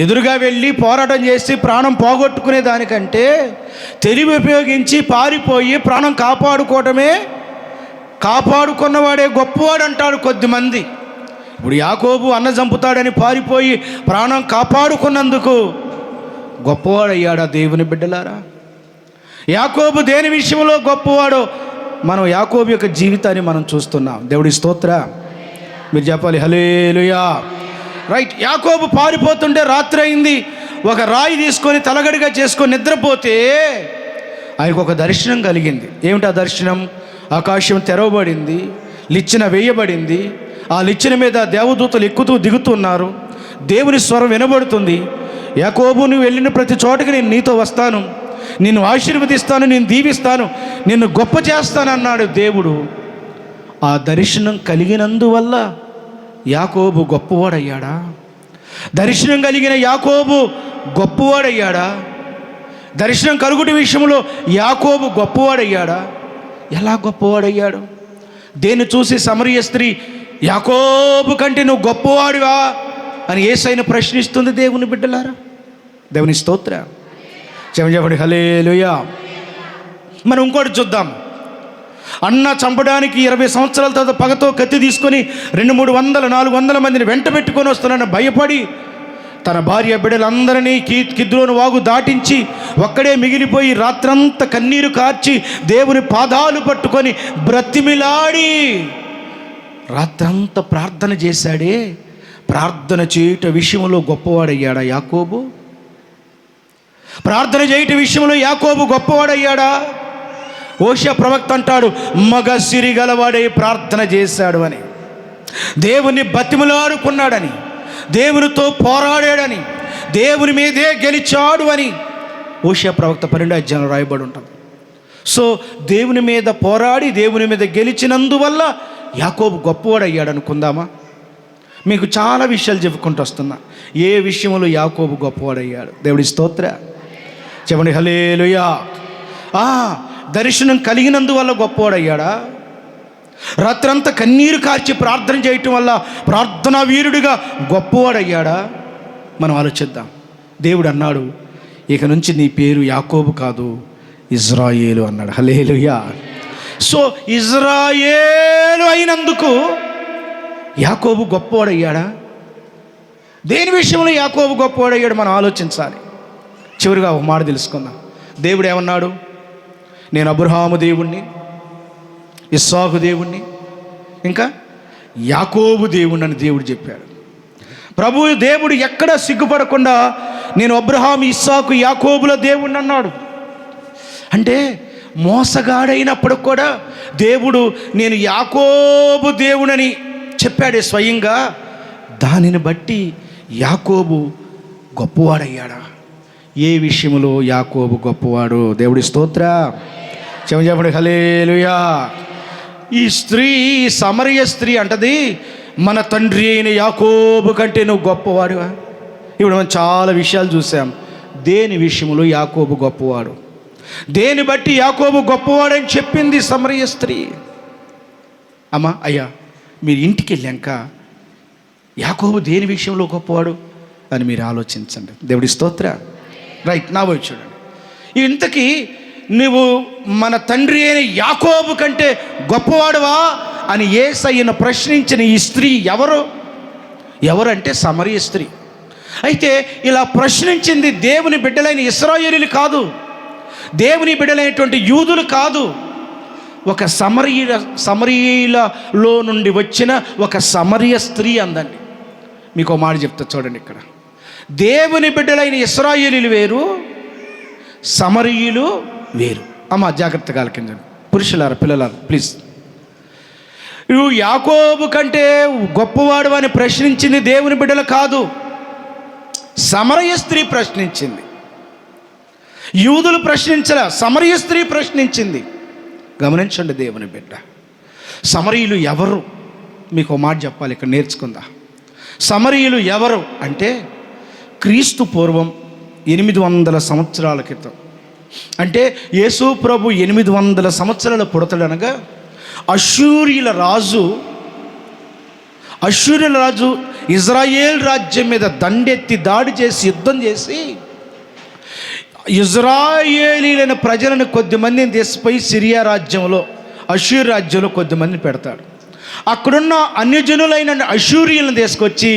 ఎదురుగా వెళ్ళి పోరాటం చేసి ప్రాణం పోగొట్టుకునే దానికంటే తెలివి ఉపయోగించి పారిపోయి ప్రాణం కాపాడుకున్నవాడే గొప్పవాడు అంటాడు కొద్దిమంది. ఇప్పుడు యాకోబు అన్న చంపుతాడని పారిపోయి ప్రాణం కాపాడుకున్నందుకు గొప్పవాడయ్యాడా దేవుని బిడ్డలారా? యాకోబు దేని విషయంలో గొప్పవాడో మనం యాకోబు యొక్క జీవితాన్ని మనం చూస్తున్నాం. దేవుడి స్తోత్ర. మీరు చెప్పాలి హల్లెలూయా. రైట్. యాకోబు పారిపోతుంటే రాత్రి అయింది. ఒక రాయి తీసుకొని తలగడిగా చేసుకొని నిద్రపోతే ఆయనకు ఒక దర్శనం కలిగింది. ఏమిటి ఆ దర్శనం? ఆకాశం తెరవబడింది, లిచ్చెన వేయబడింది. ఆ లిచ్చెన మీద దేవదూతలు ఎక్కుతూ దిగుతున్నారు. దేవుని స్వరం వినబడుతుంది. యాకోబు, నువ్వు వెళ్ళిన ప్రతి చోటకి నేను నీతో వస్తాను, నిన్ను ఆశీర్వదిస్తాను, నేను దీవిస్తాను, నిన్ను గొప్ప చేస్తానన్నాడు దేవుడు. ఆ దర్శనం కలిగినందువల్ల యాకోబు గొప్పవాడయ్యాడా? దర్శనం కలిగిన యాకోబు గొప్పవాడయ్యాడా? దర్శనం కలుగుటి విషయంలో యాకోబు గొప్పవాడయ్యాడా? ఎలా గొప్పవాడయ్యాడు? దేన్ని చూసి సమరయ స్త్రీ యాకోబు కంటే నువ్వు గొప్పవాడివా అని యేసయ్యను ప్రశ్నిస్తుంది? దేవుని బిడ్డలారా, దేవుని స్తోత్ర. చెప్పండి హల్లెలూయా. మనం ఇంకోటి చూద్దాం. అన్న చంపడానికి 20 సంవత్సరాల తర్వాత పగతో కత్తి తీసుకొని 200-400 మందిని వెంట పెట్టుకొని వస్తున్నానని భయపడి తన భార్య బిడ్డలందరినీ కిద్రోను వాగు దాటించి ఒక్కడే మిగిలిపోయి రాత్రంతా కన్నీరు కార్చి దేవుని పాదాలు పట్టుకొని బ్రతిమిలాడి రాత్రంతా ప్రార్థన చేశాడే. ప్రార్థన చేయుట విషయంలో గొప్పవాడయ్యాడా యాకోబు? ప్రార్థన చేయుట విషయంలో యాకోబు గొప్పవాడయ్యాడా? హోషేయ ప్రవక్త అంటాడు, మగ సిరి గలవాడే ప్రార్థన చేశాడు అని, దేవుని బతిమలాడుకున్నాడని, దేవునితో పోరాడాడని, దేవుని మీదే గెలిచాడు అని హోషేయ ప్రవక్త 12వ అధ్యాయంలో రాయబడి ఉంటుంది. సో దేవుని మీద పోరాడి దేవుని మీద గెలిచినందువల్ల యాకోబు గొప్పవాడయ్యాడు అనుకుందామా? మీకు చాలా విషయాలు చెప్పుకుంటూ వస్తున్నా. ఏ విషయంలో యాకోబు గొప్పవాడయ్యాడు? దేవుడి స్తోత్ర. చెప్పండి హల్లెలూయా. దర్శనం కలిగినందువల్ల గొప్పవాడయ్యాడా? రాత్రంతా కన్నీరు కార్చి ప్రార్థన చేయటం వల్ల ప్రార్థనా వీరుడిగా గొప్పవాడయ్యాడా? మనం ఆలోచిద్దాం. దేవుడు అన్నాడు, ఇక నుంచి నీ పేరు యాకోబు కాదు, ఇజ్రాయేలు అన్నాడు. హల్లెలూయా. సో ఇజ్రాయేలు అయినందుకు యాకోబు గొప్పవాడయ్యాడా? దేని విషయంలో యాకోబు గొప్పవాడయ్యాడు మనం ఆలోచించాలి. చివరిగా ఒక మాట తెలుసుకుందాం. దేవుడు ఏమన్నాడు? నేను అబ్రహాము దేవుణ్ణి, ఇస్సాకు దేవుణ్ణి, ఇంకా యాకోబు దేవుణ్ణి అని దేవుడు చెప్పాడు. ప్రభు దేవుడు ఎక్కడ సిగ్గుపడకుండా నేను అబ్రహాము, ఇస్సాకు, యాకోబుల దేవుణ్ణి అన్నాడు. అంటే మోసగాడైనప్పుడు కూడా దేవుడు నేను యాకోబు దేవుడని చెప్పాడే స్వయంగా. దానిని బట్టి యాకోబు గొప్పవాడయ్యాడా? ఏ విషయంలో యాకోబు గొప్పవాడు? దేవుడి స్తోత్ర. చెప్పండి హల్లెలూయా. ఈ స్త్రీ, సమరయ స్త్రీ అంటది, మన తండ్రి అయిన యాకోబు కంటే నువ్వు గొప్పవాడువా? ఇప్పుడు మనం చాలా విషయాలు చూసాం. దేని విషయంలో యాకోబు గొప్పవాడు? దేని బట్టి యాకోబు గొప్పవాడని చెప్పింది సమరయ స్త్రీ. అమ్మా, అయ్యా, మీరు ఇంటికి వెళ్ళాక యాకోబు దేని విషయంలో గొప్పవాడు అని మీరు ఆలోచించండి. దేవుడి స్తోత్ర. రైట్. నా వైపు చూడండి. ఇంతకీ నువ్వు మన తండ్రి అయిన యాకోబు కంటే గొప్పవాడువా అని యేసయ్యను ప్రశ్నించిన ఈ స్త్రీ ఎవరంటే సమరయ స్త్రీ. అయితే ఇలా ప్రశ్నించింది దేవుని బిడ్డలైన ఇశ్రాయేలీయులు కాదు, దేవుని బిడ్డలైనటువంటి యూదులు కాదు. ఒక సమరయులలో నుండి వచ్చిన ఒక సమరయ స్త్రీ అందండి. మీకు మాట చెప్తా చూడండి. ఇక్కడ దేవుని బిడ్డలైన ఇశ్రాయేలీయులు వేరు, సమరయులు వేరు. అమ్మ జాగ్రత్తగా ఆలకించండి. పురుషులారా, పిల్లలారా, ప్లీజ్. నువ్వు యాకోబు కంటే గొప్పవాడు అని ప్రశ్నించింది దేవుని బిడ్డలు కాదు, సమరయ స్త్రీ ప్రశ్నించింది. యూదులు ప్రశ్నించలే, సమరయ స్త్రీ ప్రశ్నించింది. గమనించండి దేవుని బిడ్డ. సమరయులు ఎవరు? మీకు మాట చెప్పాలి, ఇక్కడ నేర్చుకుందా. సమరయులు ఎవరు అంటే క్రీస్తు పూర్వం 800 సంవత్సరాల క్రితం, అంటే యేసు ప్రభు 800 సంవత్సరాల పుడతడనగా అష్షూరీయుల రాజు అష్షూరుల రాజు ఇజ్రాయేల్ రాజ్యం మీద దండెత్తి దాడి చేసి యుద్ధం చేసి ఇజ్రాయేలీలైన ప్రజలను కొద్దిమందిని తీసిపోయి సిరియా రాజ్యంలో, అష్షూరు రాజ్యంలో కొద్దిమందిని పెడతాడు. అక్కడున్న అన్యజనులైన అష్షూరీయులను తీసుకొచ్చి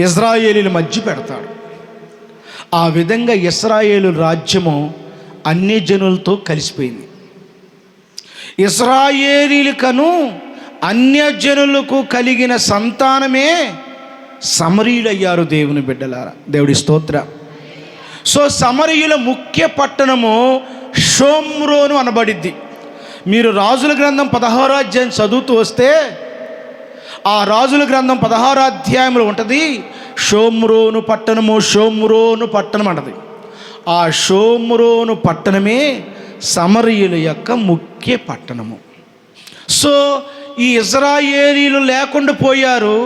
ఇజ్రాయేలీల మధ్య పెడతాడు. ఆ విధంగా ఇశ్రాయేలు రాజ్యము అన్యజనులతో కలిసిపోయింది. ఇశ్రాయేలీలకను అన్యజనులకు కలిగిన సంతానమే సమరీయులయ్యారు దేవుని బిడ్డలారా. దేవుడి స్తోత్ర. సో సమరీయుల ముఖ్య పట్టణము షోమ్రోను అనబడిద్ది. మీరు రాజుల గ్రంథం 16వ అధ్యాయం చదువుతూ వస్తే ఆ రాజుల గ్రంథం 16వ అధ్యాయంలో ఉంటుంది షోమ్రోను పట్టణము, షోమ్రోను పట్టణం అంటది. ఆ షోమ్రోను పట్టణమే సమరీయుల యొక్క ముఖ్య పట్టణము. సో ఈ ఇజ్రాయేలీలు లేకుండా పోయారు.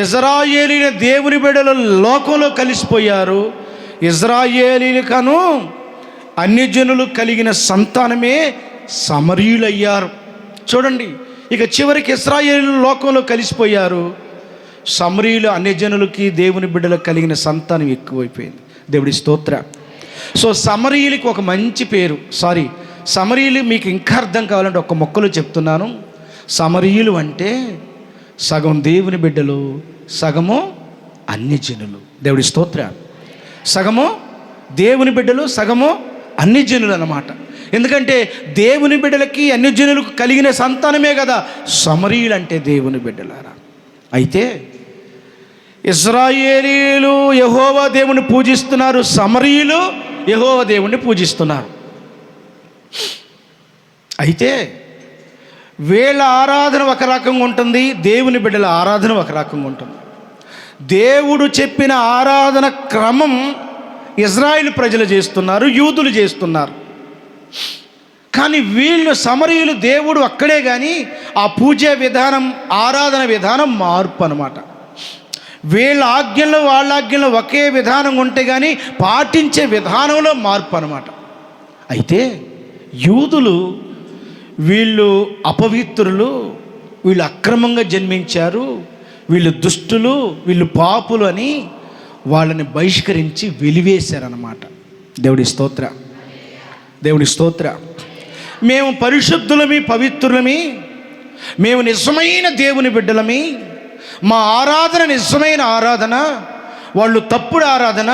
ఇజ్రాయేలీల దేవుని బిడ్డలు లోకంలో కలిసిపోయారు. ఇజ్రాయేలీలకను అన్యజనులు కలిగిన సంతానమే సమరీయులయ్యారు. చూడండి, ఇక చివరికి ఇశ్రాయేలు లోకంలో కలిసిపోయారు. సమరీయులు అన్యజనులకి దేవుని బిడ్డలకు కలిగిన సంతానం ఎక్కువైపోయింది. దేవుడి స్తోత్ర. సో సమరీయులకి ఒక మంచి పేరు. సమరీయులు మీకు ఇంకా అర్థం కావాలంటే ఒక మొక్కలో చెప్తున్నాను. సమరీయులు అంటే సగం దేవుని బిడ్డలు, సగము అన్యజనులు. దేవుడి స్తోత్ర. సగము దేవుని బిడ్డలు, సగము అన్యజనులు అన్నమాట. ఎందుకంటే దేవుని బిడ్డలకి అన్యజనులకు కలిగిన సంతానమే కదా సమరీయులు అంటే దేవుని బిడ్డలారా. అయితే ఇశ్రాయేలీయులు యెహోవా దేవుని పూజిస్తున్నారు, సమరీయులు యెహోవా దేవుణ్ణి పూజిస్తున్నారు. అయితే వీళ్ళ ఆరాధన ఒక రకంగా ఉంటుంది, దేవుని బిడ్డల ఆరాధన ఒక రకంగా ఉంటుంది. దేవుడు చెప్పిన ఆరాధన క్రమం ఇజ్రాయేలు ప్రజలు చేస్తున్నారు, యూదులు చేస్తున్నారు. కానీ వీళ్ళు సమరీయులు దేవుడు అక్కడే, కానీ ఆ పూజా విధానం, ఆరాధన విధానం మార్పు అన్నమాట. వీళ్ళ ఆజ్ఞలు వాళ్ళ ఆజ్ఞలు ఒకే విధానం ఉంటే కానీ పాటించే విధానంలో మార్పు అన్నమాట. అయితే యూదులు వీళ్ళు అపవిత్రులు, వీళ్ళు అక్రమంగా జన్మించారు, వీళ్ళు దుష్టులు, వీళ్ళు పాపులు అని వాళ్ళని బహిష్కరించి వెలివేశారన్నమాట. దేవుడి స్తోత్ర. దేవుడి స్తోత్ర. మేము పరిశుద్ధులమి, పవిత్రులమి, మేము నిజమైన దేవుని బిడ్డలమి, మా ఆరాధన నిజమైన ఆరాధన, వాళ్ళు తప్పుడు ఆరాధన,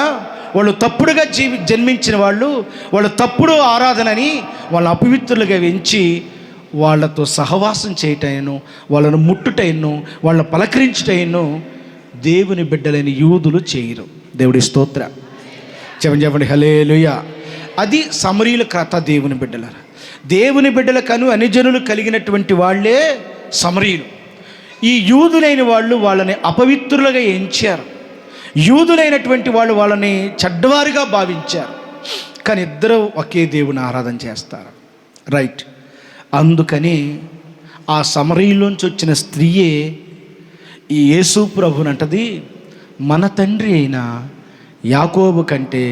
వాళ్ళు తప్పుడుగా జన్మించిన వాళ్ళు తప్పుడు ఆరాధనని వాళ్ళ అపవిత్రులుగా ఎంచి వాళ్ళతో సహవాసం చేయటైను, వాళ్ళను ముట్టుటైను, వాళ్ళని పలకరించుటైను దేవుని బిడ్డలైన యూదులు చేయరు. దేవుడి స్తోత్ర. చెప్పండి హల్లెలూయా. అది సమరీయుల కథ. దేవుని బిడ్డలారా, దేవుని బిడ్డలకను అన్యజనులు కలిగినటువంటి వాళ్ళే సమరీయులు. ఈ యూదులైన వాళ్ళు వాళ్ళని అపవిత్రులుగా ఎంచారు. యూదులైనటువంటి వాళ్ళు వాళ్ళని చెడ్డవారిగా భావించారు. కానీ ఇద్దరు ఒకే దేవుని ఆరాధన చేస్తారు. రైట్. అందుకని ఆ సమరీయులోంచి వచ్చిన స్త్రీయే ఈ యేసు ప్రభునంటది, మన తండ్రి అయిన యాకోబు కంటే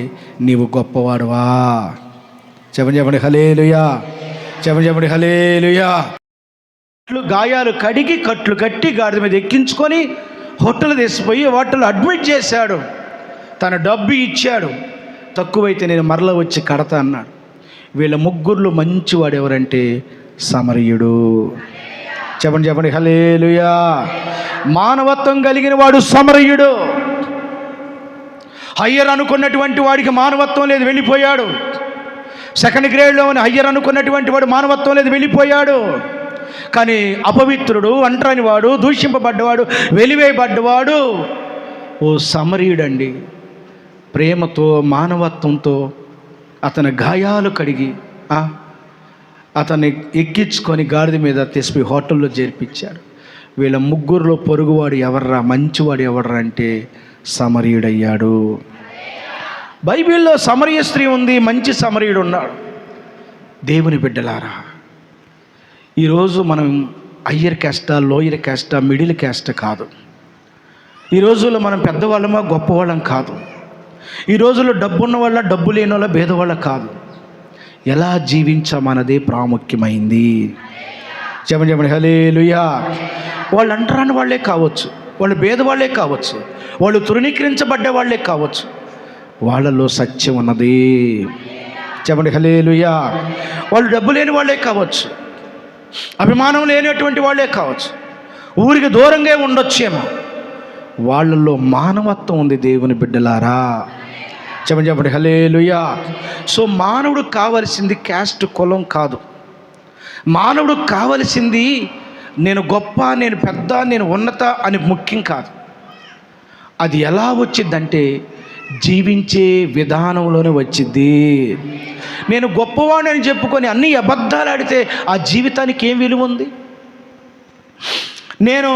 నీవు గొప్పవాడువా. చెప్పండి హల్లెలూయా. చెప్పండి హల్లెలూయా. గాయాలు కడిగి కట్లు కట్టి గాడిద మీద ఎక్కించుకొని హోటల్ తీసిపోయి హోటల్ అడ్మిట్ చేశాడు. తన డబ్బు ఇచ్చాడు. తక్కువైతే నేను మరల వచ్చి కడతా అన్నాడు. వీళ్ళ ముగ్గురులో మంచివాడు ఎవరంటే సమరీయుడు. చెప్పండి హల్లెలూయా. మానవత్వం కలిగిన వాడు సమరీయుడు. హయ్యర్ అనుకున్నటువంటి వాడికి మానవత్వం లేదు, వెళ్ళిపోయాడు. సెకండ్ గ్రేడ్లో హయ్యర్ అనుకున్నటువంటి వాడు మానవత్వం లేదు, వెళ్ళిపోయాడు. కానీ అపవిత్రుడు, అంటరాని వాడు, దూషింపబడ్డవాడు, వెలివేయబడ్డవాడు ఓ సమరీయుడండి. ప్రేమతో, మానవత్వంతో అతని గాయాలు కడిగి అతన్ని ఎక్కించుకొని గాడిద మీద తీసుకుని హోటల్లో చేర్పించాడు. వీళ్ళ ముగ్గురులో పొరుగువాడు ఎవర్రా, మంచివాడు ఎవర్రా అంటే సమరీయుడయ్యాడు. బైబిల్లో సమరీయ స్త్రీ ఉంది, మంచి సమరీయుడు ఉన్నాడు. దేవుని బిడ్డలారా, ఈరోజు మనం హయ్యర్ క్యాస్టా, లోయర్ క్యాస్టా, మిడిల్ క్యాస్టా కాదు. ఈ రోజుల్లో మనం పెద్దవాళ్ళమా, గొప్పవాళ్ళం కాదు. ఈ రోజుల్లో డబ్బున్న వాళ్ళ, డబ్బు లేని వాళ్ళ, భేదవాళ్ళ కాదు. ఎలా జీవించామన్నదే ప్రాముఖ్యమైంది. చెప్పండి హల్లెలూయా. వాళ్ళు అంటరాని వాళ్ళే కావచ్చు, వాళ్ళు భేదవాళ్లే కావచ్చు, వాళ్ళు తృణీకరించబడ్డ వాళ్ళే కావచ్చు, వాళ్ళలో సత్యం ఉన్నది. చెప్పండి హల్లెలూయా. వాళ్ళు డబ్బు లేని వాళ్ళే కావచ్చు, అభిమానం లేనటువంటి వాళ్ళే కావచ్చు, ఊరికి దూరంగా ఉండొచ్చేమో, వాళ్ళల్లో మానవత్వం ఉంది దేవుని బిడ్డలారా. చెప్పండి హల్లెలూయా. సో మానవుడు కావలసింది క్యాస్ట్, కులం కాదు. మానవుడు కావలసింది నేను గొప్ప, నేను పెద్ద, నేను ఉన్నత అని ముఖ్యం కాదు. అది ఎలా వచ్చిందంటే జీవించే విధానంలోనే వచ్చింది. నేను గొప్పవాడిని అని చెప్పుకొని అన్ని అబద్ధాలు ఆడితే ఆ జీవితానికి ఏం విలువ ఉంది? నేను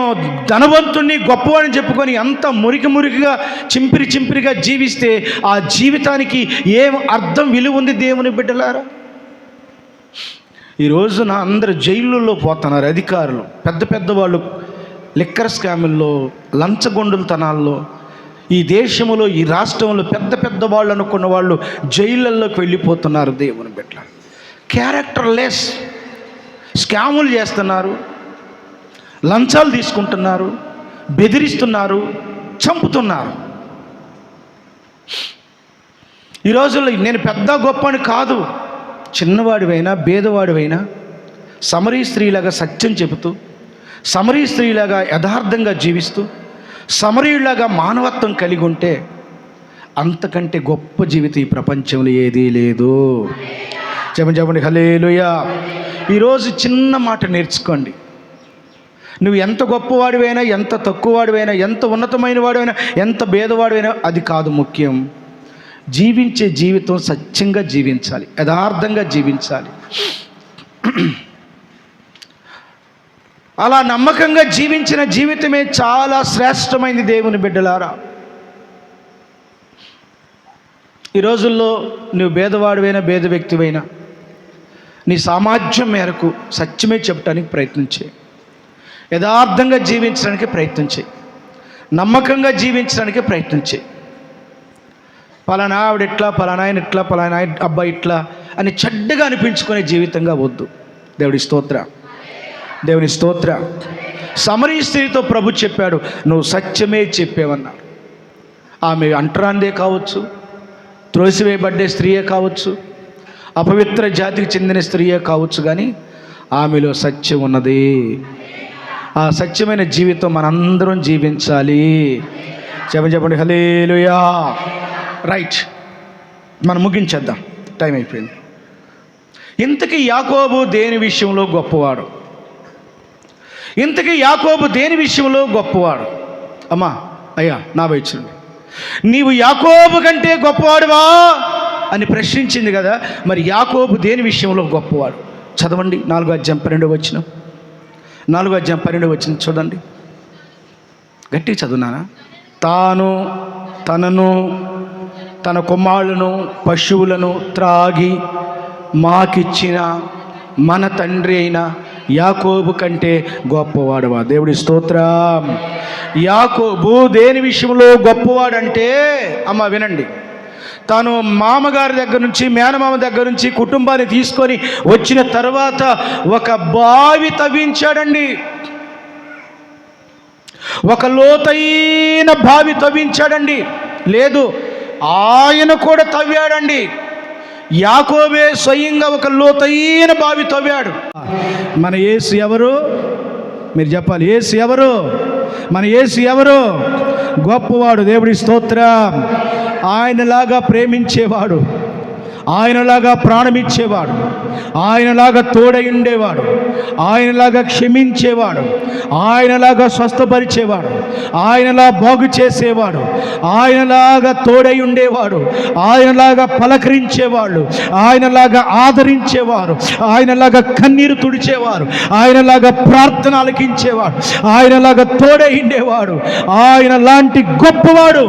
ధనవంతుణ్ణి గొప్పవాడిని చెప్పుకొని అంత మురికిగా చింపిరిగా జీవిస్తే ఆ జీవితానికి ఏం అర్థం, విలువ ఉంది దేవుని బిడ్డలారా? ఈ రోజున అందరు జైళ్ళల్లో పోతున్నారు అధికారులు, పెద్ద వాళ్ళు లిక్కర్ స్కాముల్లో, లంచగొండులతనాల్లో. ఈ దేశంలో, ఈ రాష్ట్రంలో పెద్ద వాళ్ళు అనుకున్న వాళ్ళు జైళ్ళల్లోకి వెళ్ళిపోతున్నారు దేవుని బిడ్డ. క్యారెక్టర్ లెస్ స్కాములు చేస్తున్నారు, లంచాలు తీసుకుంటున్నారు, బెదిరిస్తున్నారు, చంపుతున్నారు. ఈ రోజుల్లో నేను పెద్ద గొప్పని కాదు, చిన్నవాడివైనా భేదవాడివైనా సమరీ స్త్రీలాగా సత్యం చెబుతూ, సమరీ స్త్రీలాగా యథార్థంగా జీవిస్తూ, సమరీయులాగా మానవత్వం కలిగి ఉంటే అంతకంటే గొప్ప జీవితం ఈ ప్రపంచంలో ఏదీ లేదు. చెప్పండి హల్లెలూయా. ఈరోజు చిన్న మాట నేర్చుకోండి. నువ్వు ఎంత గొప్పవాడివైనా, ఎంత తక్కువవాడివైనా, ఎంత ఉన్నతమైన వాడివైనా, ఎంత భేదవాడివైనా అది కాదు ముఖ్యం. జీవించే జీవితం సత్యంగా జీవించాలి, యథార్థంగా జీవించాలి. అలా నమ్మకంగా జీవించిన జీవితమే చాలా శ్రేష్టమైంది దేవుని బిడ్డలారా. ఈ రోజుల్లో నువ్వు భేదవాడివైనా, భేద వ్యక్తివైనా నీ సామర్థ్యం మేరకు సత్యమే చెప్పడానికి ప్రయత్నించే, యథార్థంగా జీవించడానికి ప్రయత్నించే, నమ్మకంగా జీవించడానికి ప్రయత్నించే. పలానా ఆవిడ ఇట్లా, పలానా ఆయన ఇట్లా, పలానా అబ్బాయి ఇట్లా అని చెడ్డగా అనిపించుకునే జీవితంగా వద్దు. దేవుడి స్తోత్ర. సమరీ స్త్రీతో ప్రభు చెప్పాడు, నువ్వు సత్యమే చెప్పేవన్నాడు. ఆమె అంటరాందే కావచ్చు, త్రోసివేయబడ్డే స్త్రీయే కావచ్చు, అపవిత్ర జాతికి చెందిన స్త్రీయే కావచ్చు, కానీ ఆమెలో సత్యం ఉన్నది. ఆ సత్యమైన జీవితం మనందరం జీవించాలి. చెప్పండి హల్లెలూయా. రైట్, మనం ముగించేద్దాం, టైం అయిపోయింది. ఇంతకీ యాకోబు దేని విషయంలో గొప్పవాడు? అమ్మా, అయ్యా, నా వైద్యుడు, నీవు యాకోబు కంటే గొప్పవాడువా అని ప్రశ్నించింది కదా. మరి యాకోబు దేని విషయంలో గొప్పవాడు? చదవండి, 4వ అధ్యాయం 12వ వచనం. 4వ అధ్యాయం 12వ వచనం చూడండి, గట్టిగా చదువునానా. తనను తన కుమారులను పశువులను త్రాగి మాకిచ్చిన మన తండ్రి అయిన యాకోబు కంటే గొప్పవాడువా? దేవుడి స్తోత్రం. యాకోబు దేని విషయంలో గొప్పవాడంటే, అమ్మ వినండి, తాను మామగారి దగ్గర నుంచి, మేనమామ దగ్గర నుంచి కుటుంబాన్ని తీసుకొని వచ్చిన తర్వాత ఒక బావి తవ్వించాడండి. ఒక లోతైన బావి తవ్వించాడండి. లేదు, ఆయన కూడా తవ్వాడండి. యాకోబే స్వయంగా ఒక లోతైన బావి తవ్వాడు. మన యేసు ఎవరు? మీరు చెప్పాలి. యేసు ఎవరు? మన యేసు ఎవరు? గొప్పవాడు. దేవుడి స్తోత్రం. ఆయనలాగా ప్రేమించేవాడు, ఆయనలాగా ప్రాణమిచ్చేవాడు, ఆయనలాగా తోడై ఉండేవాడు, ఆయనలాగా క్షమించేవాడు, ఆయనలాగా స్వస్థపరిచేవాడు, ఆయనలా బాగు చేసేవాడు, ఆయనలాగా తోడై ఉండేవాడు, ఆయనలాగా పలకరించేవాడు, ఆయనలాగా ఆదరించేవారు, ఆయనలాగా కన్నీరు తుడిచేవారు, ఆయనలాగా ప్రార్థన ఆలకించేవాడు, ఆయనలాగా తోడై ఉండేవాడు, ఆయన లాంటి గొప్పవాడు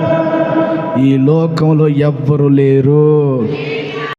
ఈ లోకంలో ఎవ్వరు లేరు.